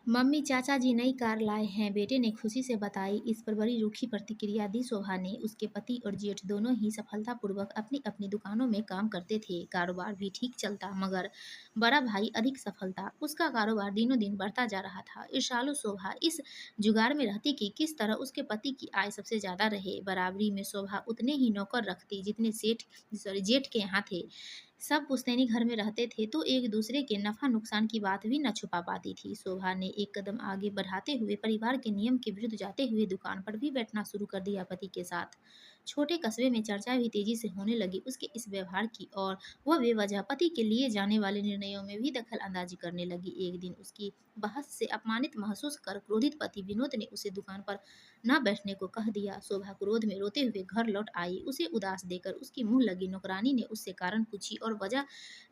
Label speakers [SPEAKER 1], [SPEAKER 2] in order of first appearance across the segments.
[SPEAKER 1] Mummy चाचा जी नई car लाए हैं, बेटे ने खुशी से बताई। इस पर बड़ी रूखी प्रतिक्रिया दी शोभा ने। उसके पति और जेठ दोनों ही सफलतापूर्वक अपनी अपनी दुकानों में काम करते थे। कारोबार भी ठीक चलता, मगर बड़ा भाई अधिक सफल था। उसका कारोबार दिनों दिन बढ़ता जा रहा था। ईर्ष्यालु शोभा इस जुगाड़ में रहती कि किस तरह उसके पति की आय सबसे ज्यादा रहे। बराबरी में शोभा उतने ही नौकर रखती जितने जेठ के यहाँ थे। सब पुश्तैनी घर में रहते थे तो एक दूसरे के नफा नुकसान की बात भी न छुपा पाती थी। शोभा ने एक कदम आगे बढ़ाते हुए परिवार के नियम के विरुद्ध जाते हुए दुकान पर भी बैठना शुरू कर दिया पति के साथ। छोटे कस्बे में चर्चा भी तेजी से होने लगी उसके इस व्यवहार की, और वह बेवजह पति के लिए जाने वाले निर्णयों में भी दखल अंदाजी करने लगी। एक दिन उसकी बहस से अपमानित महसूस कर क्रोधित पति विनोद ने उसे दुकान पर न बैठने को कह दिया। शोभा क्रोध में रोते हुए घर लौट आई। उसे उदास देकर उसकी मुंह लगी नौकरानी ने उससे कारण पूछी और वजह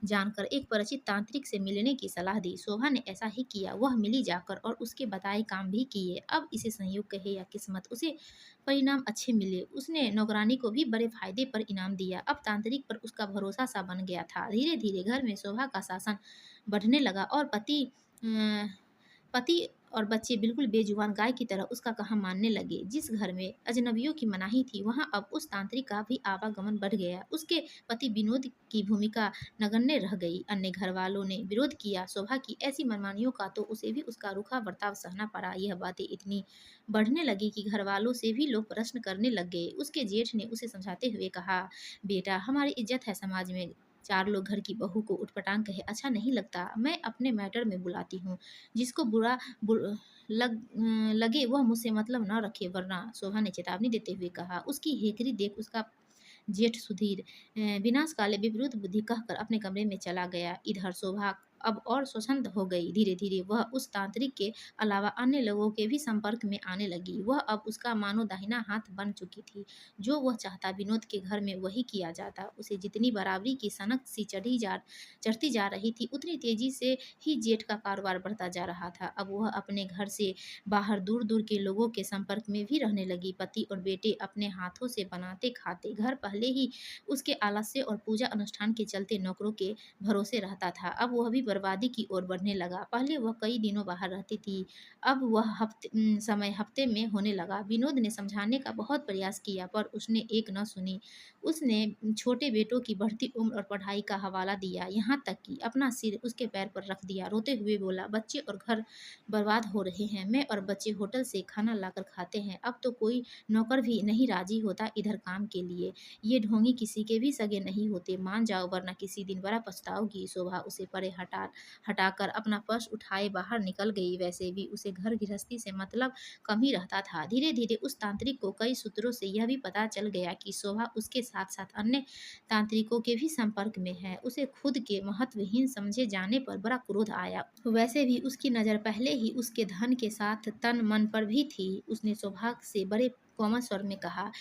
[SPEAKER 1] जानकर एक परिचित तांत्रिक से मिलने की सलाह दी। शोभा ने ऐसा ही किया। वह मिली जाकर और उसके बताए काम भी किए। अब इसे संयोग कहे या किस्मत, उसे परिणाम अच्छे मिले। उसने नौकरानी को भी बड़े फायदे पर इनाम दिया। अब तांत्रिक पर उसका भरोसा सा बन गया था। धीरे धीरे घर में शोभा का शासन बढ़ने लगा और पति और बच्चे बिल्कुल बेजुबान गाय की तरह उसका कहा मानने लगे। जिस घर में अजनबियों की मनाही थी वहां अब उस तांत्रिक का भी आवागमन बढ़ गया। उसके पति विनोद की भूमिका नगण्य रह गई। अन्य घर वालों ने विरोध किया शोभा की ऐसी मनमानियों का, तो उसे भी उसका रूखा बर्ताव सहना पड़ा। यह बातें इतनी बढ़ने लगी कि घर वालों से भी लोग प्रश्न करने लग गए। उसके जेठ ने उसे समझाते हुए कहा, बेटा हमारी इज्जत है समाज में, चार लोग घर की बहू को उटपटांग कहे अच्छा नहीं लगता। मैं अपने मैटर में बुलाती हूँ, जिसको बुरा लगे वह मुझसे मतलब न रखे वरना। शोभा ने चेतावनी देते हुए कहा। उसकी हेकरी देख उसका जेठ सुधीर विनाश काले विपरीत बुद्धि कहकर अपने कमरे में चला गया। इधर शोभा अब और स्वच्छंद हो गई। धीरे धीरे वह उस तांत्रिक के अलावा अन्य लोगों के भी संपर्क में आने लगी। वह अब उसका मानो दाहिना हाथ बन चुकी थी। जो वह चाहता विनोद के घर में वही किया जाता। उसे जितनी बराबरी की सनक सी चढ़ती जा रही थी, उतनी तेजी से ही जेठ का कारोबार बढ़ता जा रहा था। अब वह अपने घर से बाहर दूर दूर के लोगों के संपर्क में भी रहने लगी। पति और बेटे अपने हाथों से बनाते खाते घर पहले ही उसके आलस्य और पूजा अनुष्ठान के चलते नौकरों के भरोसे रहता था। अब वह भी बर्बादी की ओर बढ़ने लगा। पहले वह कई दिनों बाहर रहती थी, अब वह समय हफ्ते में होने लगा। विनोद ने समझाने का बहुत प्रयास किया पर उसने एक न सुनी। उसने छोटे बेटों की बढ़ती उम्र और पढ़ाई का हवाला दिया, यहाँ तक कि अपना सिर उसके पैर पर रख दिया। रोते हुए बोला, बच्चे और घर बर्बाद हो रहे हैं। मैं और बच्चे होटल से खाना लाकर खाते हैं। अब तो कोई नौकर भी नहीं राजी होता इधर काम के लिए। ये ढोंगी किसी के भी सगे नहीं होते। मान जाओ वरना किसी दिन बड़ा पछताओगी। शोभा उसे परे हटाकर अपना पर्स उठाए बाहर निकल गई। वैसे भी उसे घर गृहस्थी से मतलब कम ही रहता था। धीरे धीरे उस तांत्रिक को कई सूत्रों से यह भी पता चल गया कि शोभा उसके साथ साथ अन्य तांत्रिकों के भी संपर्क में है। उसे खुद के महत्वहीन समझे जाने पर बड़ा क्रोध आया। वैसे भी उसकी नज़र पहले ही उसके धन के साथ तन मन पर भी थी। उसने शोभा से बड़े कोमल स्वर में कहा,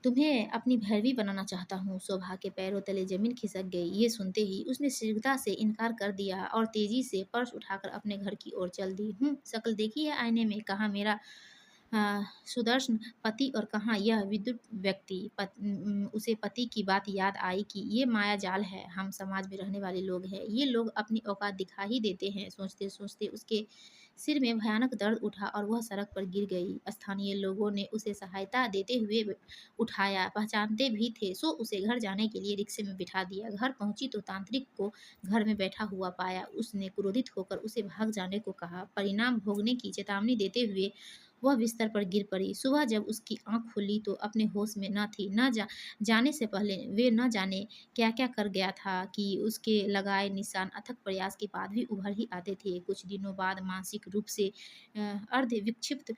[SPEAKER 1] तुम्हें अपनी भैरवी बनाना चाहता हूँ। शोभा के पैरों तले जमीन खिसक गई। ये सुनते ही उसने शीघ्रता से इनकार कर दिया और तेजी से पर्स उठाकर अपने घर की ओर चल दी। शक्ल देखी है आईने में, कहाँ मेरा सुदर्शन पति और कहाँ यह विद्युत व्यक्ति। उसे पति की बात याद आई कि ये माया जाल है। हम समाज में रहने वाले लोग हैं, ये लोग अपनी औकात दिखा ही देते हैं। सोचते सोचते उसके सिर में भयानक दर्द उठा और वह सड़क पर गिर गई। स्थानीय लोगों ने उसे सहायता देते हुए उठाया, पहचानते भी थे, सो उसे घर जाने के लिए रिक्शे में बिठा दिया। घर पहुंची तो तांत्रिक को घर में बैठा हुआ पाया। उसने क्रोधित होकर उसे भाग जाने को कहा। परिणाम भोगने की चेतावनी देते हुए वह बिस्तर पर गिर पड़ी। सुबह जब उसकी आंख खुली तो अपने होश में न थी। जाने से पहले वे न जाने क्या क्या कर गया था कि उसके लगाए निशान अथक प्रयास के बाद भी उभर ही आते थे। कुछ दिनों बाद मानसिक रूप से अर्ध विक्षिप्त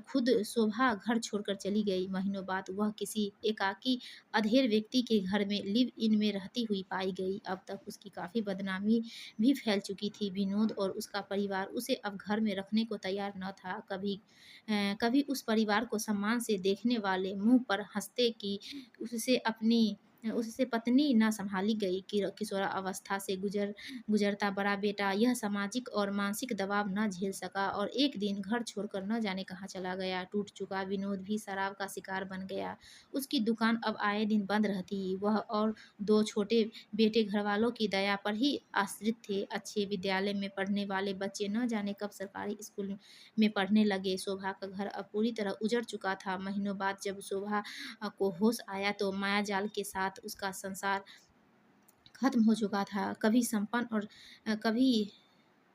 [SPEAKER 1] खुद शोभा घर छोड़कर चली गई। महीनों बाद वह किसी एकाकी अधेड़ व्यक्ति के घर में लिव इन में रहती हुई पाई गई। अब तक उसकी काफ़ी बदनामी भी फैल चुकी थी। विनोद और उसका परिवार उसे अब घर में रखने को तैयार न था। कभी उस परिवार को सम्मान से देखने वाले मुंह पर हंसते कि उससे अपनी उससे पत्नी ना सँभाली गई कि किशोरावस्था से गुज़रता बड़ा बेटा यह सामाजिक और मानसिक दबाव न झेल सका और एक दिन घर छोड़कर न जाने कहाँ चला गया। टूट चुका विनोद भी शराब का शिकार बन गया। उसकी दुकान अब आए दिन बंद रहती। वह और 2 छोटे बेटे घरवालों की दया पर ही आश्रित थे। अच्छे विद्यालय में पढ़ने वाले बच्चे न जाने कब सरकारी स्कूल में पढ़ने लगे। शोभा का घर अब पूरी तरह उजड़ चुका था। महीनों बाद जब शोभा को होश आया तो मायाजाल के साथ उसका संसार खत्म हो चुका था। कभी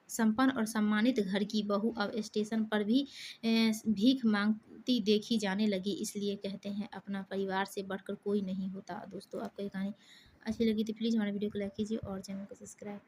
[SPEAKER 1] संपन्न और सम्मानित घर की बहू अब स्टेशन पर भी भीख मांगती देखी जाने लगी। इसलिए कहते हैं अपना परिवार से बढ़कर कोई नहीं होता। दोस्तों आपको ये कहानी अच्छी लगी तो प्लीज़ हमारे वीडियो को लाइक कीजिए और चैनल को सब्सक्राइब